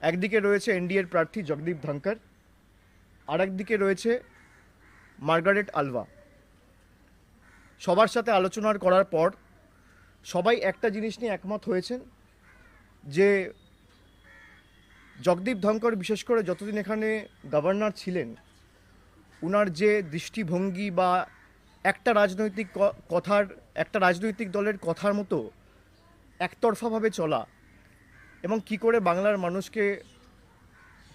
একদিকে রয়েছে এনডিএর প্রার্থী জগদীপ ধনকর, আর একদিকে রয়েছে মার্গারেট আলভা। সবার সাথে আলোচনা করার পর সবাই একটা জিনিস নিয়ে একমত হয়েছেন যে জগদীপ ধনকর বিশেষ করে যতদিন এখানে গভর্নর ছিলেন, উনার যে দৃষ্টিভঙ্গি বা একটা রাজনৈতিক দলের কথার মতো একতরফাভাবে চলা এবং কি করে বাংলার মানুষকে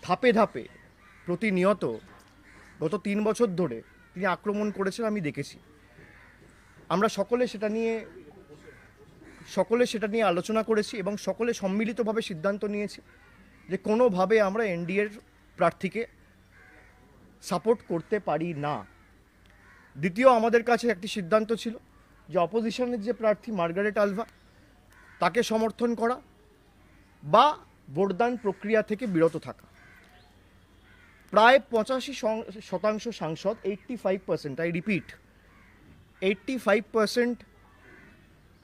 ধাপে ধাপে প্রতিনিয়ত গত 3 বছর ধরে তিনি আক্রমণ করেছেন আমি দেখেছি। আমরা সকলে সেটা নিয়ে আলোচনা করেছি এবং সকলে সম্মিলিতভাবে সিদ্ধান্ত নিয়েছি যে কোনোভাবে আমরা এনডিএর প্রার্থীকে সাপোর্ট করতে পারি না। দ্বিতীয়, আমাদের কাছে একটি সিদ্ধান্ত ছিল যে অপোজিশনের যে প্রার্থী মার্গারেট আলভা তাকে সমর্থন করা বা ভোটদান প্রক্রিয়া থেকে বিরত থাকা। প্রায় 85% সাংসদ, 85%, I repeat, 85%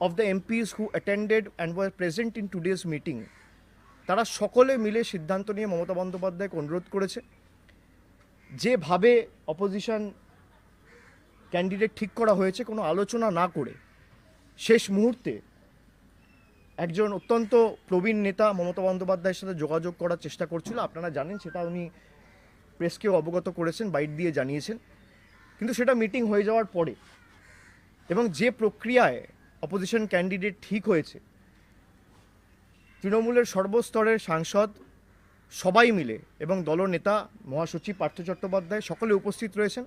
of the MPs who attended and were present in today's meeting, তারা সকলে মিলে সিদ্ধান্ত নিয়ে মমতা বন্দ্যোপাধ্যায়কে অনুরোধ করেছে যেভাবে অপোজিশন ক্যান্ডিডেট ঠিক করা হয়েছে কোনো আলোচনা না করে শেষ মুহূর্তে একজন অত্যন্ত প্রবীণ নেতা মমতা বন্দ্যোপাধ্যায়ের সাথে যোগাযোগ করার চেষ্টা করছিল। আপনারা জানেন সেটা উনি প্রেসকেও অবগত করেছেন, বাইট দিয়ে জানিয়েছেন। কিন্তু সেটা মিটিং হয়ে যাওয়ার পরে এবং যে প্রক্রিয়ায় অপোজিশন ক্যান্ডিডেট ঠিক হয়েছে, তৃণমূলের সর্বস্তরের সাংসদ সবাই মিলে এবং দলনেতা মহাসচিব পার্থ চট্টোপাধ্যায় সকলে উপস্থিত রয়েছেন,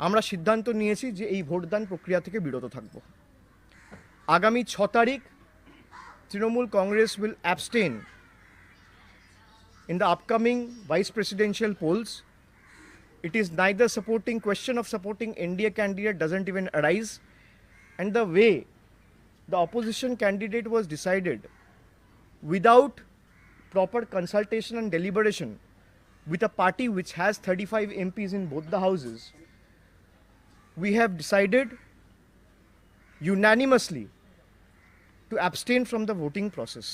আমরা সিদ্ধান্ত নিয়েছি যে এই ভোটদান প্রক্রিয়া থেকে বিরত থাকব। আগামী 6 তারিখ Trinamool Congress will abstain in the upcoming vice presidential polls. It is neither question of supporting NDA candidate doesn't even arise, and the way the opposition candidate was decided without proper consultation and deliberation with a party which has 35 MPs in both the houses, we have decided unanimously to abstain from the voting process.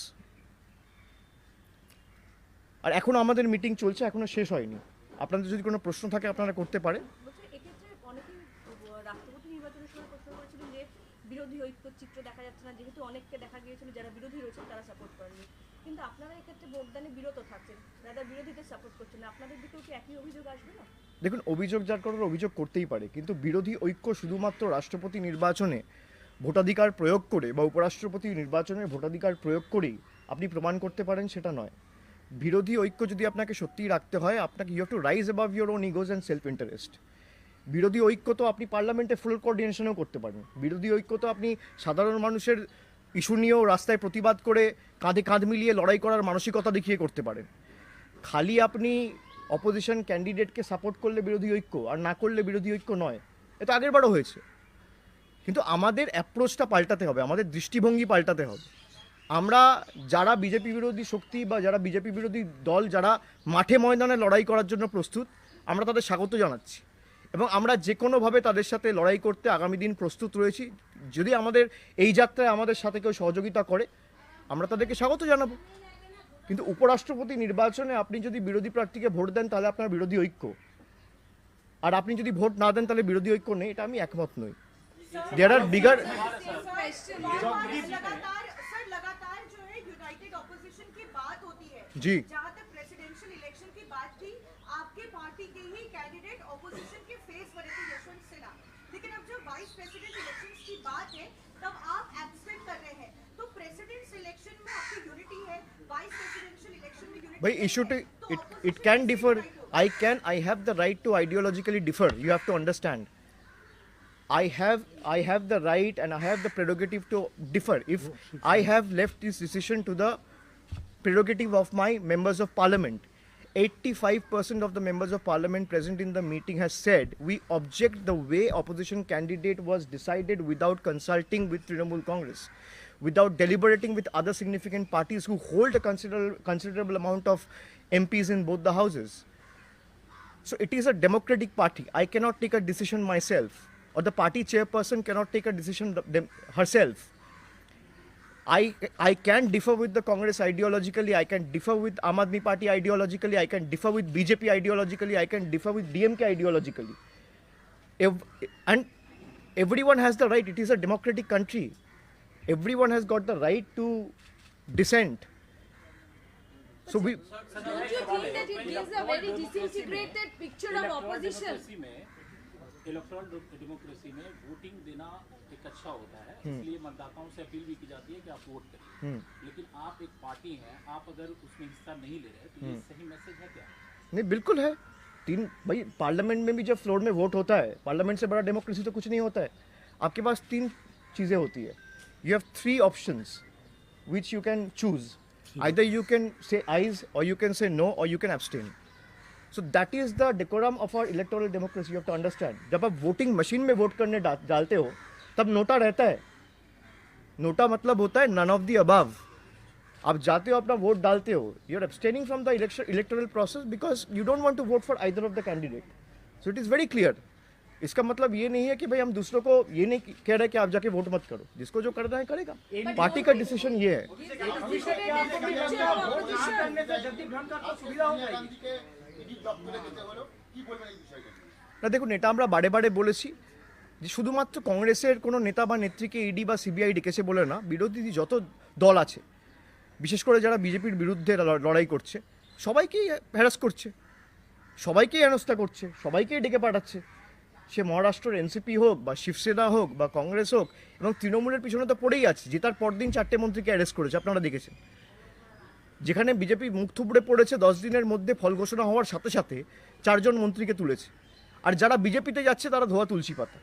আর এখন আমাদের meeting চলছে, এখনো শেষ হয়নি। আপনাদের যদি কোনো প্রশ্ন থাকে আপনারা করতে পারেন। এক্ষেত্রে অনেকেই রাষ্ট্রপতি নির্বাচনের সময় প্রশ্ন করেছিলেন যে বিরোধী ঐক্য চিত্র দেখা যাচ্ছে না, যেহেতু অনেককে দেখা গিয়েছিল যারা বিরোধী রয়েছেন তারা সাপোর্ট করেননি, কিন্তু আপনারা এক্ষেত্রে ভোটদানে বিরত থাকছেন, যারা বিরোধীদের সাপোর্ট করছেন না, আপনাদের দিকেও কি একই অভিযোগ আসবে না? দেখুন, অভিযোগ যার করার অভিযোগ করতেই পারে, কিন্তু বিরোধী ঐক্য শুধুমাত্র রাষ্ট্রপতি নির্বাচনে ভোটাধিকার প্রয়োগ করে বা উপরাষ্ট্রপতি নির্বাচনে ভোটাধিকার প্রয়োগ করেই আপনি প্রমাণ করতে পারেন সেটা নয়। বিরোধী ঐক্য যদি আপনাকে সত্যিই রাখতে হয়, আপনাকে you have to rise above your own egos and self interest. বিরোধী ঐক্য তো আপনি পার্লামেন্টে ফুল কোঅর্ডিনেশনও করতে পারেন। বিরোধী ঐক্য তো আপনি সাধারণ মানুষের ইস্যু নিয়েও রাস্তায় প্রতিবাদ করে কাঁধে কাঁধ মিলিয়ে লড়াই করার মানসিকতা দেখিয়ে করতে পারেন। খালি আপনি অপোজিশন ক্যান্ডিডেটকে সাপোর্ট করলে বিরোধী ঐক্য আর না করলে বিরোধী ঐক্য নয়। এটা আগেরবারও হয়েছে, কিন্তু আমাদের অ্যাপ্রোচটা পাল্টাতে হবে, আমাদের দৃষ্টিভঙ্গি পাল্টাতে হবে। আমরা যারা বিজেপি বিরোধী শক্তি বা যারা বিজেপি বিরোধী দল, যারা মাঠে ময়দানে লড়াই করার জন্য প্রস্তুত, আমরা তাদের স্বাগত জানাচ্ছি এবং আমরা যে কোনোভাবে তাদের সাথে লড়াই করতে আগামী দিন প্রস্তুত রয়েছি। যদি আমাদের এই যাত্রায় আমাদের সাথে কেউ সহযোগিতা করে আমরা তাদেরকে স্বাগত জানাবো। কিন্তু উপরাষ্ট্রপতি নির্বাচনে আপনি যদি বিরোধী প্রার্থীকে ভোট দেন তাহলে আপনার বিরোধী ঐক্য, আর আপনি যদি ভোট না দেন তাহলে বিরোধী ঐক্য নেই, এটা আমি একমত নই। There are bigger जी जहाँ तक प्रेसिडेंशियल इलेक्शन की बात थी, आपके पार्टी के ही कैंडिडेट ऑपोजिशन के फेस बने थे यशवंत सिन्हा, लेकिन अब जब वाइस प्रेसिडेंट इलेक्शन की बात है तब आप एब्सेंट कर रहे हैं। तो प्रेसिडेंट इलेक्शन में आपकी यूनिटी है, वाइस प्रेसिडेंशियल इलेक्शन में यूनिटी भाई issue it can differ. I have the right to ideologically differ. You have to understand. I have the right and I have the prerogative to differ. If I have left this decision to the prerogative of my members of parliament, 85% of the members of parliament present in the meeting has said we object the way opposition candidate was decided without consulting with Trinamool Congress, without deliberating with other significant parties who hold a considerable amount of MPs in both the houses. So it is a democratic party. I cannot take a decision myself, or the party chairperson cannot take a decision herself. I can differ with the Congress ideologically, I can differ with Aam Aadmi Party ideologically, I can differ with BJP ideologically, I can differ with DMK ideologically. And everyone has the right, it is a democratic country. Everyone has got the right to dissent. So we, Don't you think that it gives a very disintegrated picture of opposition? Electoral democracy में voting देना एक अच्छा होता है, इसलिए मतदाताओं से appeal भी की जाती है कि आप वोट करें। लेकिन आप एक पार्टी हैं, आप अगर उसमें हिस्सा नहीं ले रहे तो ये सही मैसेज है क्या? नहीं बिल्कुल है। भाई पार्लियामेंट में भी जब फ्लोर में वोट होता है, पार्लियामेंट से बड़ा डेमोक्रेसी तो कुछ नहीं होता है। आपके पास 3 चीज़ें होती है। You have 3 options which you can choose, either you can say ayes or you can say no or you can abstain. So that is the decorum of our electoral democracy, you have to understand. जब आप voting machine में vote करने डालते हो तब NOTA रहता है। NOTA मतलब होता है नन ऑफ द अबव। आप जाते हो अपना वोट डालते हो, you are abstaining from the electoral process because you don't want to vote for either of the candidate. So it is very clear. इसका मतलब ये नहीं है कि भाई हम दूसरों को ये नहीं कह रहे कि आप जाके वोट मत करो, जिसको जो करना है करेगा। पार्टी का डिसीजन ये है। না দেখুন, এটা আমরা বারে বারে বলেছি যে শুধুমাত্র কংগ্রেসের কোনো নেতা বা নেত্রীকে ইডি বা সিবিআই ডেকেছে বলে না, বিরোধী যত দল আছে, বিশেষ করে যারা বিজেপির বিরুদ্ধে লড়াই করছে, সবাইকেই হ্যারাস করছে, সবাইকেই হেনস্থা করছে, সবাইকেই ডেকে পাঠাচ্ছে। সে মহারাষ্ট্রের এনসিপি হোক বা শিবসেনা হোক বা কংগ্রেস হোক, এবং তৃণমূলের পিছনে তো পড়েই আছে। জেতার পরদিন 4টে মন্ত্রীকে অ্যারেস্ট করেছে, আপনারা দেখেছেন। যেখানে বিজেপি মুখ থুবড়ে পড়েছে, 10 দিনের মধ্যে ফল ঘোষণা হওয়ার সাথে সাথে 4 জন মন্ত্রীকে তুলেছে। আর যারা বিজেপিতে যাচ্ছে তারা ধোয়া তুলসী পাতা।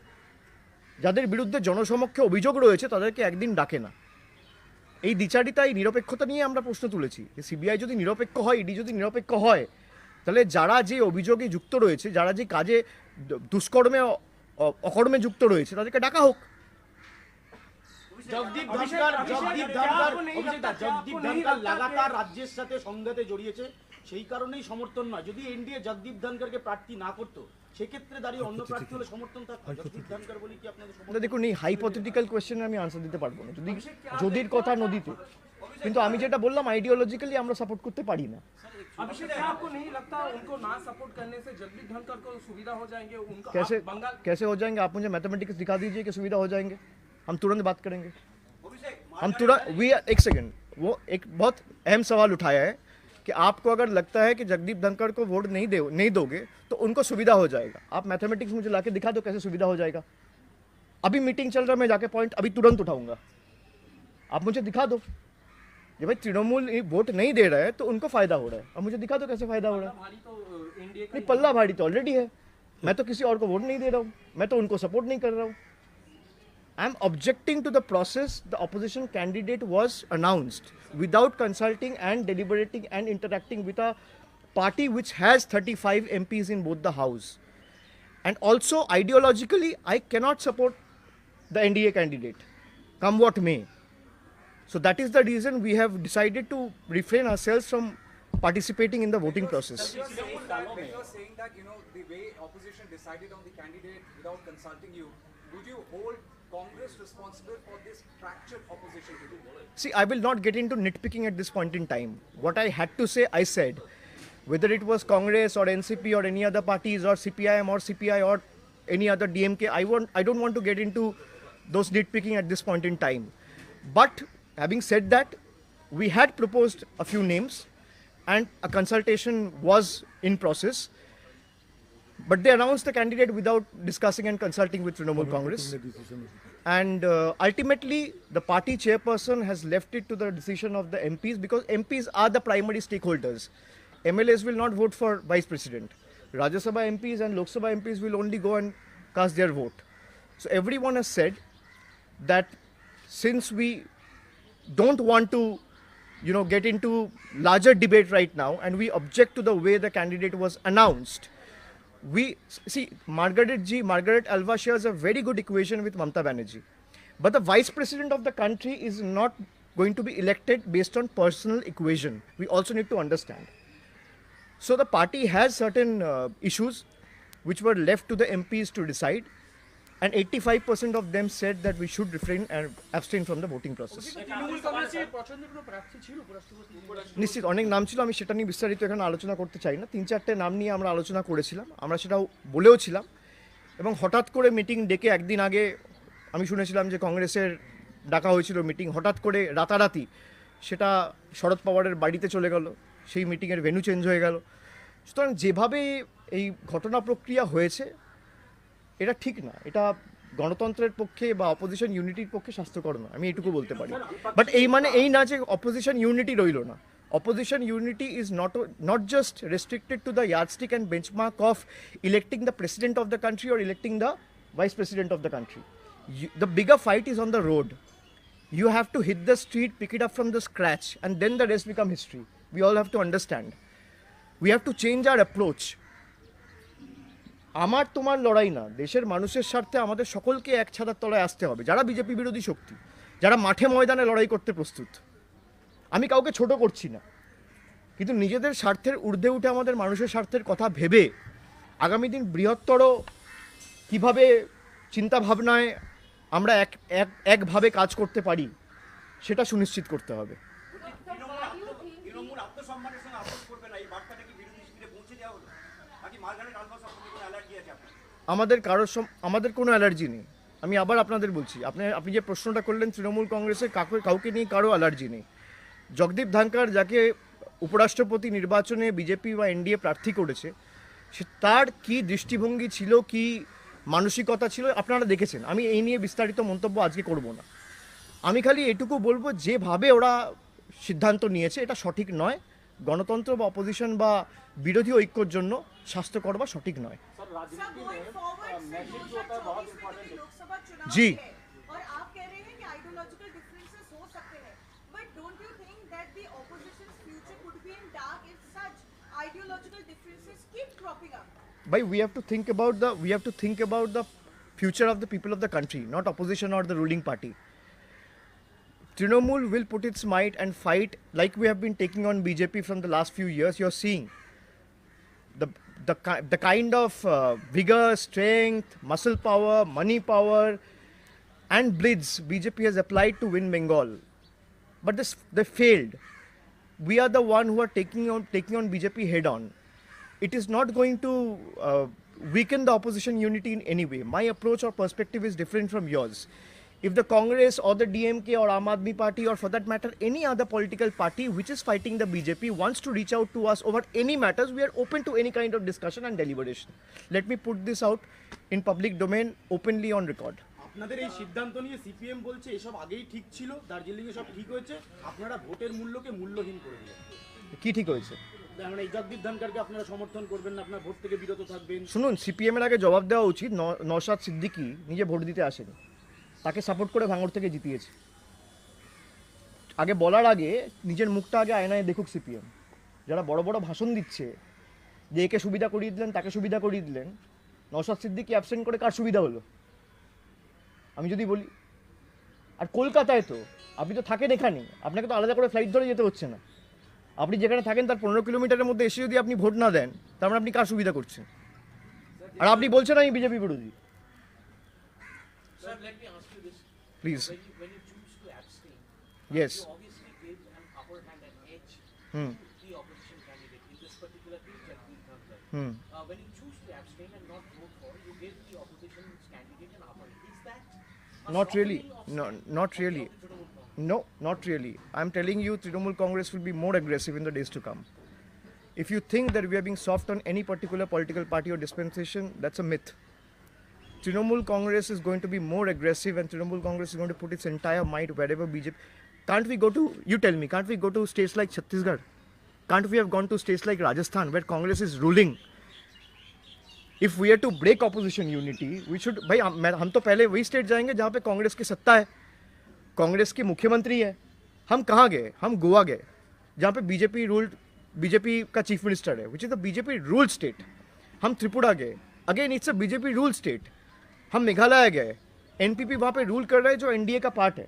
যাদের বিরুদ্ধে জনসমক্ষে অভিযোগ রয়েছে তাদেরকে একদিন ডাকে না। এই দ্বিচারিতা, এই নিরপেক্ষতা নিয়ে আমরা প্রশ্ন তুলেছি। সিবিআই যদি নিরপেক্ষ হয়, ইডি যদি নিরপেক্ষ হয়, তাহলে যারা যে অভিযোগে যুক্ত রয়েছে, যারা যে কাজে দুষ্কর্মে অকর্মে যুক্ত রয়েছে, তাদেরকে ডাকা হোক। জগদীপ ধনকর লাগাতার রাজ্যের সাথে সংঘাতে জড়িয়েছে, সেই কারণেই সমর্থন নয়। যদি এনডিএ জগদীপ ধনকরকে প্রার্থী না করতো, সেক্ষেত্রে দাঁড়িয়ে অন্য প্রার্থী হলে সমর্থন থাকতো। জগদীপ ধনকর বলি কি আপনাদের সমর্থন? দেখুন, এই হাইপোথেটিক্যাল কোয়েশ্চেনে আমি আনসার দিতে পারবো না। যদির কথা নদীতে, কিন্তু আমি যেটা বললাম আইডিওলজিক্যালি আমরা সাপোর্ট করতে পারি না। अभिषेक जी, आपको नहीं लगता उनको ना सपोर्ट करने से जगदीप धनखड़ को सुविधा हो जाएंगे? उनका कैसे हो जाएंगे? आप मुझे मैथमेटिक्स दिखा दीजिए कि सुविधा हो जाएंगे, हम तुरंत बात करेंगे। हम तुरंत एक सेकंड, वो एक बहुत अहम सवाल उठाया है कि आपको अगर लगता है कि जगदीप धनखड़ को वोट नहीं दोगे तो उनको सुविधा हो जाएगा। आप मैथमेटिक्स मुझे लाके दिखा दो कैसे सुविधा हो जाएगा। अभी मीटिंग चल रहा है, मैं जाके पॉइंट अभी तुरंत उठाऊंगा। आप मुझे दिखा दो, जब भाई तृणमूल वोट नहीं दे रहा है तो उनको फायदा हो रहा है। अब मुझे दिखा दो कैसे फायदा हो रहा है। नहीं, पल्ला भारी तो ऑलरेडी है। मैं तो किसी और को वोट नहीं दे रहा हूँ, मैं तो उनको सपोर्ट नहीं कर रहा हूँ। I am objecting to the process the opposition candidate was announced without consulting and deliberating and interacting with a party which has 35 MPs in both the house. And also ideologically, I cannot support the NDA candidate, come what may. So that is the reason we have decided to refrain ourselves from participating in the voting process. You're saying that, the way opposition decided on the candidate without consulting you, would you hold Congress responsible for this fractured opposition to do? See, I will not get into nitpicking at this point in time. What I had to say, I said. Whether it was Congress or NCP or any other parties or CPIM or CPI or any other DMK, I don't want to get into those nitpicking at this point in time. But having said that, we had proposed a few names and a consultation was in process. But they announced the candidate without discussing and consulting with Trinamool Congress. And ultimately, the party chairperson has left it to the decision of the MPs because MPs are the primary stakeholders. MLAs will not vote for vice president. Rajya Sabha MPs and Lok Sabha MPs will only go and cast their vote. So everyone has said that since we don't want to, get into larger debate right now and we object to the way the candidate was announced, we see Margaret Alva shares a very good equation with Mamta Banerjee. But the vice president of the country is not going to be elected based on personal equation. We also need to understand. So the party has certain issues which were left to the MPs to decide. and 85% of them said that we should refrain and abstain from the voting process. Trinamool কংগ্রেসের পছন্দের কোনো প্রার্থী ছিল উপরাষ্ট্রপতি নিশ্চিত অনেক নাম ছিল, আমি সেটা নিয়ে বিস্তারিত এখানে আলোচনা করতে চাই না। 3-4টে নাম নিয়ে আমরা আলোচনা করেছিলাম, আমরা সেটাও বলেও ছিলাম, এবং হঠাৎ করে মিটিং ডেকে একদিন আগে আমি শুনেছিলাম যে কংগ্রেসের ডাকা হয়েছিল মিটিং, হঠাৎ করে রাতারাতি সেটা শরদ পাওয়ারের বাড়িতে চলে গেল, সেই মিটিংয়ের ভেন্যু চেঞ্জ হয়ে গেল। সুতরাং যেভাবে এই ঘটনা প্রক্রিয়া হয়েছে এটা ঠিক না, এটা গণতন্ত্রের পক্ষে বা অপোজিশন ইউনিটির পক্ষে স্বাস্থ্যকর না, আমি এটুকু বলতে পারি। বাট এই মানে এই না যে অপোজিশন ইউনিটি রইল না। Opposition unity is not just restricted to the yardstick and benchmark of electing the president of the country or electing the vice president of the country. The bigger fight is on the road. You have to hit the street, pick it up from the scratch, and then the rest become history. We all have to understand. We have to change our approach. আমার তোমার লড়াই না, দেশের মানুষের স্বার্থে আমাদের সকলকে এক ছাতার তলায় আসতে হবে। যারা বিজেপি বিরোধী শক্তি, যারা মাঠে ময়দানে লড়াই করতে প্রস্তুত, আমি কাউকে ছোট করছি না, কিন্তু নিজেদের স্বার্থের ঊর্ধ্বে উঠে আমাদের মানুষের স্বার্থের কথা ভেবে আগামী দিন বৃহত্তর কিভাবে চিন্তা ভাবনায় আমরা একভাবে কাজ করতে পারি সেটা সুনিশ্চিত করতে হবে। তৃণমূল আত্মসম্মানের সঙ্গে আপোষ করবে না, এই বার্তাটা কি বিরোধী শিবিরে পৌঁছে দেওয়া হলো নাকি মাঝখানে ট্রান্সফার সম্পর্কে কোনো অ্যালার্জি আছে আপনার? আমাদের কোনো অ্যালার্জি নেই। আমি আবার আপনাদের বলছি, আপনি যে প্রশ্নটা করলেন তৃণমূল কংগ্রেসের কাউকে নিয়ে কারো অ্যালার্জি নেই। জগদীপ ধনখড় যাকে উপরাষ্ট্রপতি নির্বাচনে বিজেপি বা এনডিএ প্রার্থী করেছে, তার কি দৃষ্টিভঙ্গি ছিল, কি মানসিকতা ছিল আপনারা দেখেছেন। আমি এই নিয়ে বিস্তারিত মন্তব্য আজকে করব না। আমি খালি এটুকু বলবো, যেভাবে ওরা সিদ্ধান্ত নিয়েছে এটা সঠিক নয়, গণতন্ত্র বা অপোজিশন বা বিরোধী ঐক্যর জন্য স্বাস্থ্যকর বা সঠিক নয়। सर सर राजनीति गोइंग में फॉरवर्ड मैसेज जो होता है बहुत 2024 में इंपॉर्टेंट है। लोकसभा चुनाव जी। है और आप कह रहे हैं कि आइडियोलॉजिकल डिफरेंसेस हो सकते हैं, but don't you think that the opposition's future could be in dark if such ideological differences keep cropping up? But we have to think about the future of the people of the country, not opposition or the ruling party. Trinamool will put its might and fight like we have been taking on BJP from the last few years. You're seeing the kind of vigor, strength, muscle power, money power, and blitz BJP has applied to win Bengal. But they failed. We are the one who are taking on BJP head on. It is not going to weaken the opposition unity in any way. My approach or perspective is different from yours. If the Congress or the DMK or Aam Aadmi Party, or for that matter any other political party which is fighting the BJP, wants to reach out to us over any matters, we are open to any kind of discussion and deliberation. Let me put this out in public domain openly on record. আপনাদের এই সিদ্ধান্ত নিয়ে CPM বলছে এসব আগেই ঠিক ছিল, দার্জিলিংয়ে সব ঠিক হয়েছে, আপনারা ভোটের মূল্যকে মূল্যহীন করে দিলেন। কি ঠিক হয়েছে? মানে এই জগদীপ ধনখড়কে আপনারা সমর্থন করবেন না, আপনারা ভোট থেকে বিরত থাকবেন। শুনুন, সিপিএম এর আগে জবাব দেওয়া উচিত, নওশাদ সিদ্দিকী নিজে ভোট দিতে আসেনি, তাকে সাপোর্ট করে ভাঙড় থেকে জিতিয়েছে। আগে বলার আগে নিজের মুখটা আগে আয়নায় দেখুক সিপিএম। যারা বড় বড় ভাষণ দিচ্ছে যে একে সুবিধা করিয়ে দিলেন, তাকে সুবিধা করিয়ে দিলেন, নওশাদ সিদ্দিকী অ্যাবসেন্ট করে কার সুবিধা হলো আমি যদি বলি? আর কলকাতায় তো আপনি তো থাকেন এখানে, আপনাকে তো আলাদা করে ফ্লাইট ধরে যেতে হচ্ছে না। আপনি যেখানে থাকেন তার 15 কিলোমিটারের মধ্যে এসে যদি আপনি ভোট না দেন, তার মানে আপনি কার সুবিধা করছেন? আর আপনি বলছেন আমি বিজেপি বিরোধী। Sir, let me ask you this. Please. When you choose to abstain, Yes. you obviously give an upper hand and edge Hmm. to the opposition candidate, in this particular case, Jagdeep Dhankhar. Hmm. When you choose to abstain and not vote for, you give the opposition's candidate an upper hand. Is that a Not really. softening No, of not of really. the Trinamool Congress? No, not really. I'm telling you, Trinamool Congress will be more aggressive in the days to come. If you think that we are being soft on any particular political party or dispensation, that's a myth. Trinamool Congress is going to be more aggressive, and Trinamool Congress is going to put its entire might wherever BJP. Can't we go to, you tell me, can't we go to states like Chhattisgarh? Can't we have gone to states like Rajasthan where Congress is ruling? If we are to break opposition unity, we should, भाई हम तो पहले वही state जाएंगे जहाँ पे कांग्रेस की सत्ता है, कांग्रेस के मुख्यमंत्री है। हम कहाँ गए? हम गोवा गए, जहाँ पे बीजेपी का चीफ मिनिस्टर है, which is the BJP ruled state. हम त्रिपुरा गए, again it's a BJP ruled state. हम मेघालय गए, एनपीपी वहाँ पे रूल कर रहा है जो एनडीए का पार्ट है।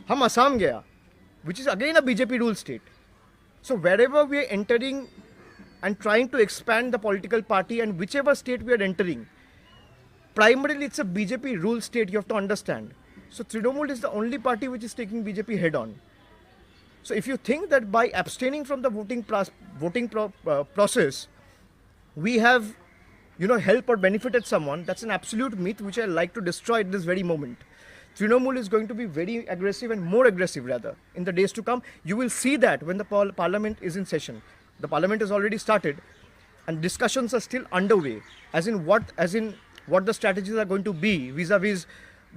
हम असम गया, which is again a BJP ruled state. So wherever we are entering and trying to expand the political party, and whichever state we are entering, primarily it's a BJP rule state, you have to understand. So Trinamool is the only party which is taking BJP head on. So if you think that by abstaining from the process, we have, helped or benefited someone, that's an absolute myth which I like to destroy at this very moment. Trinamool is going to be very aggressive and more aggressive rather in the days to come. You will see that when the parliament is in session. The parliament has already started and discussions are still underway as in what the strategies are going to be vis-a-vis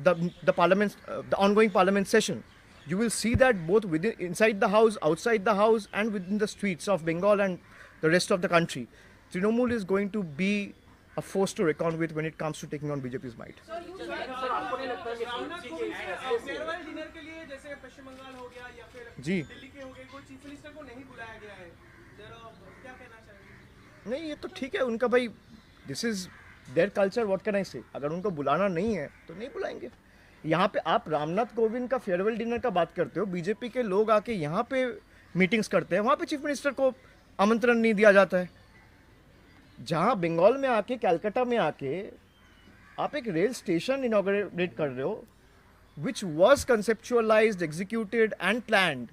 the parliament, the ongoing parliament session. You will see that both inside the house, outside the house, and within the streets of Bengal and the rest of the country. Trinamool is going to be a force to reckon with when it comes to taking on BJP's might. Farewell dinner के लिए जैसे पश्चिम बंगाल हो गया या फिर जी दिल्ली के हो गए, कोई चीफ मिनिस्टर को नहीं बुलाया गया है, जरा क्या कहना चाहेंगे? नहीं, ये तो ठीक है उनका भाई, this is their culture, what can I से। अगर उनको बुलाना नहीं है तो नहीं बुलाएंगे। यहाँ पे आप रामनाथ कोविंद का फेयरवेल डिनर का बात करते हो, बीजेपी के लोग आके यहाँ पे मीटिंग्स करते हैं, वहाँ पे चीफ मिनिस्टर को आमंत्रण नहीं दिया जाता है। जहाँ बंगाल में आके, कैलकाटा में आके आप एक रेल स्टेशन इनॉग्रेट कर रहे हो, which was conceptualized, executed and planned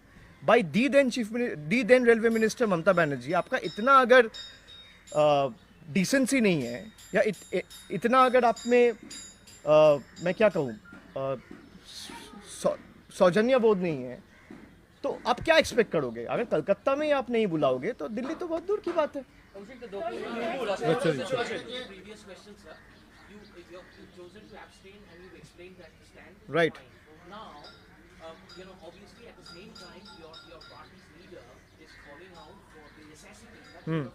by the then railway minister Mamata Banerjee. आपका इतना अगर डिसेंसी नहीं है या इतना अगर आप में मैं क्या कहूँ सौजन्य बोध नहीं है, तो आप क्या एक्सपेक्ट करोगे? अगर कलकत्ता में ही आप नहीं बुलाओगे तो दिल्ली तो बहुत दूर की बात है। You've chosen to abstain and you've explained that you stand. Right. Now, obviously at the same time, your party's leader is calling out for the necessity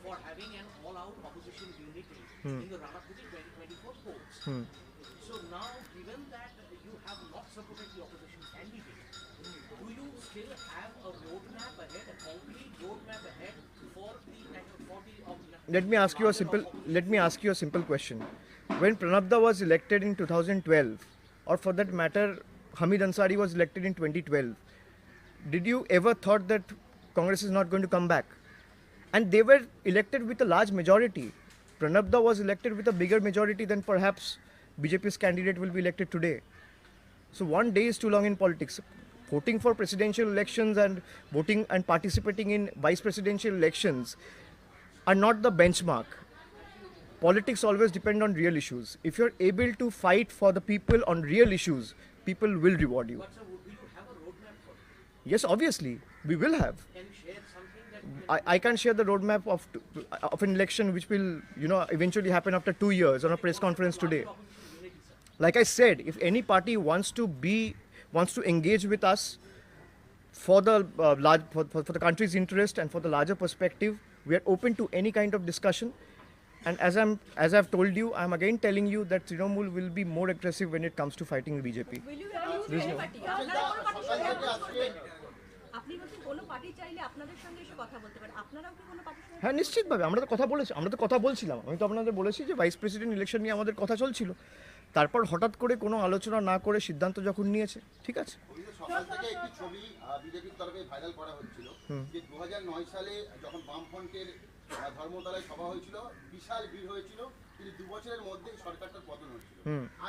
for having an all-out opposition unity in the run-up to the 2024 polls. So now, given that you have not supported the opposition candidate, do you still have a roadmap ahead, a concrete roadmap ahead for the Let me ask you a simple question. When Pranab Da was elected in 2012, or for that matter, Hamid Ansari was elected in 2012, did you ever thought that Congress is not going to come back? And they were elected with a large majority. Pranab Da was elected with a bigger majority than perhaps BJP's candidate will be elected today. So one day is too long in politics. Voting for presidential elections and voting and participating in vice presidential elections are not the benchmark. Politics always depend on real issues. If you're able to fight for the people on real issues, people will reward you. But sir, will you have a roadmap for it? Yes, obviously, we will have. Can you share something that I can't share the roadmap of an election which will, eventually happen after 2 years on a press conference today. Like I said, if any party wants to engage with us for the for the country's interest and for the larger perspective, we are open to any kind of discussion. And as I've told you, I'm again telling you that Trinamool will be more aggressive when it comes to fighting BJP. Will you ever use any party? আপনারা কোনো পার্টির সঙ্গে approach করবেন? আপনি বলছেন কোনো party চাইলে আপনাদের সঙ্গে এসে কথা বলতে পারেন, আপনারাও কি কোনো পার্টির সঙ্গে? হ্যাঁ, নিশ্চিতভাবে আমরা তো কথা বলছিলাম। আমি তো আপনাদের বলেছি যে ভাইস প্রেসিডেন্ট ইলেকশন নিয়ে আমাদের কথা চলছিল। তারপর হঠাৎ করে কোনো আলোচনা না করে সিদ্ধান্ত যখন নিয়েছে, ঠিক আছে। সকাল থেকে একটি ছবি বিজেপির তরফে ভাইরাল করা হচ্ছিল যে 2009 সালে যখন বামফ্রন্টের ধর্মতলায় সভা হয়েছিল, বিশাল ভিড় হয়েছিল, কিন্তু 2 বছরের মধ্যে সরকারটার পতন হয়েছিল।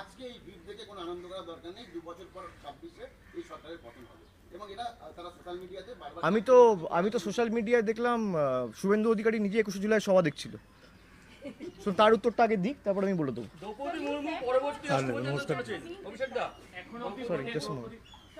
আজকে এই ভিড় দেখে কোনো আনন্দ করার দরকার নেই, 2 বছর পর 26-এ এই সরকারের পতন হবে এবং এটা তারা সোশ্যাল মিডিয়াতে বারবার। আমি তো সোশ্যাল মিডিয়ায় দেখলাম শুভেন্দু অধিকারী নিজে 21 জুলাই সভা দেখছিল। সো তার উত্তরটা আগে দিক, তারপর আমি বলে দেবো। দ্রৌপদী মুর্মু পরবর্তী রাষ্ট্রপতি হতে চলেছেন। অভিষেক দা, sorry, just a moment.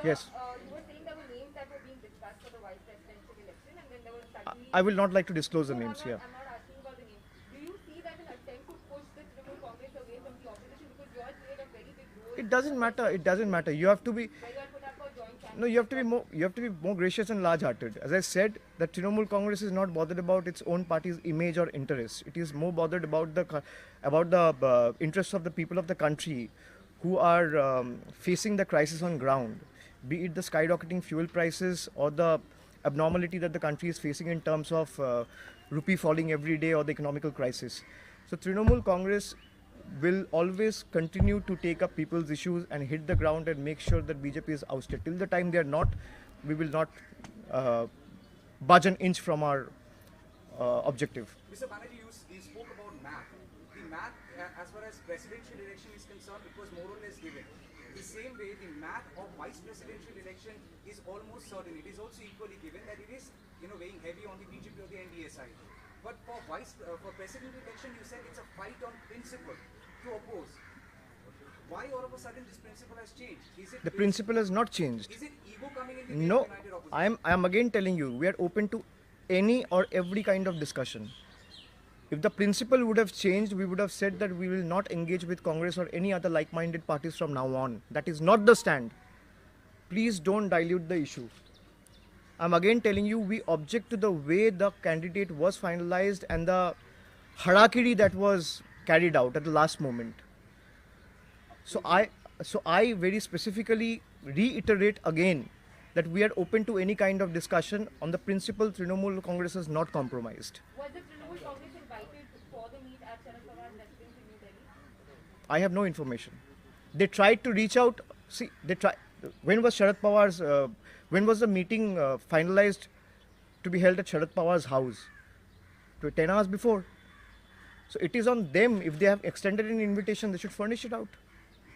Yes, You were saying there were names that were being discussed for the vice presidential election, and then there was suddenly. I will not like to disclose the names here. I'm not asking about the names. Do you see that an attempt to push the Trinamool Congress away from the opposition, because you all played a very big role It doesn't matter. You have to be when you all put up a joint campaign? No, you have to be more gracious and large-hearted. As I said, that Trinamool Congress is not bothered about its own party's image or interests. It is more bothered about the interests of the people of the country who are facing the crisis on ground, be it the skyrocketing fuel prices or the abnormality that the country is facing in terms of rupee falling every day or the economical crisis. So Trinamool Congress will always continue to take up people's issues and hit the ground and make sure that BJP is ousted. Till the time they are not, we will not budge an inch from our objective. Mr. Banerjee, you spoke about math. The math as far as presidential election is concerned, it was more or less given. The same way, the math of vice presidential election is almost certain. It is also equally given that it is, weighing heavy on the BJP or the NDA side. But for president election, you said it's a fight on principle to oppose. Why all of a sudden this principle has changed? The principle has not changed. Is it ego coming in the way No, of united opposition? I am again telling you, we are open to any or every kind of discussion. If the principle would have changed, we would have said that we will not engage with Congress or any other like-minded parties from now on. That is not the stand. Please don't dilute the issue. I'm again telling you, we object to the way the candidate was finalized and the harakiri that was carried out at the last moment. So I very specifically reiterate again that we are open to any kind of discussion on the principle Trinamool Congress is not compromised. Was the Trinamool Congress invited for the meet at Sharad Pawar's residence in New Delhi? I have no information. They tried to reach out. See, when was Sharad Pawar's? When was the meeting finalized to be held at Sharad Pawar's house? 10 hours before. So it is on them. If they have extended an invitation, they should furnish it out.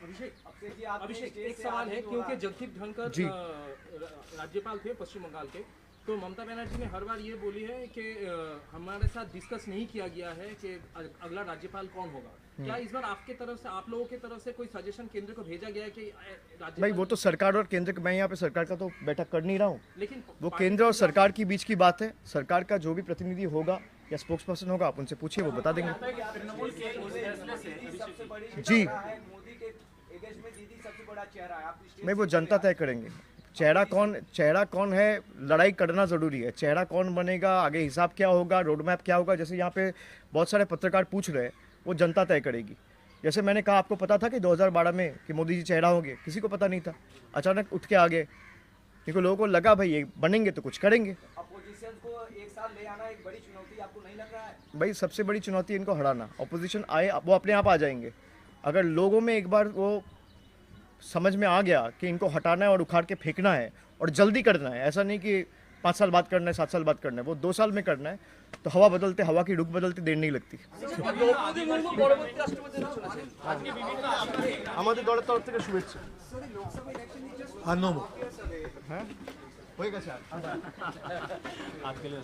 अभिषेक एक सवाल है क्योंकि जगदीप धनखड़ जी। राज्यपाल थे पश्चिम बंगाल के, तो ममता बनर्जी ने हर बार ये बोली है कि हमारे साथ डिस्कस नहीं किया गया है कि अगला राज्यपाल कौन होगा। क्या इस बार आपके तरफ से, आप लोगों की तरफ से कोई सजेशन केंद्र को भेजा गया है कि भाई वो तो सरकार और केंद्र, मैं यहाँ पे सरकार का तो बैठक कर नहीं रहा हूँ। लेकिन वो केंद्र और सरकार के बीच की बात है। सरकार का जो भी प्रतिनिधि होगा या स्पोक्स पर्सन होगा, आप उनसे पूछिए, वो बता देंगे। तृणमूल के उस फैसले से जी, मोदी के एगेंस्ट में दीदी सबसे बड़ा चेहरा है। आप मैं वो जनता तय करेंगे। चेहरा कौन है, लड़ाई करना ज़रूरी है। चेहरा कौन बनेगा, आगे हिसाब क्या होगा, रोड मैप क्या होगा, जैसे यहाँ पे बहुत सारे पत्रकार पूछ रहे हैं, वो जनता तय करेगी। जैसे मैंने कहा, आपको पता था कि 2012 में कि मोदी जी चेहरा होंगे? किसी को पता नहीं था। अचानक उठ के आ गए, क्योंकि लोगों को लगा भाई ये बनेंगे तो कुछ करेंगे। अपोजिशन को एक साथ ले आना एक बड़ी चुनौती आपको नहीं लग रहा है? भाई सबसे बड़ी चुनौती इनको हराना। ऑपोजिशन आए, वो अपने आप आ जाएंगे। अगर लोगों में एक बार वो समझ में आ गया कि इनको हटाना है और उखाड़ के फेंकना है और जल्दी करना है, ऐसा नहीं कि 5 साल बाद करना है, 7 साल बाद करना है, वो 2 साल में करना है, तो हवा की रुख बदलते देर नहीं लगती। আমাদের দলের তরফ থেকে শুভেচ্ছা। হয়ে গেছে। आपके लिए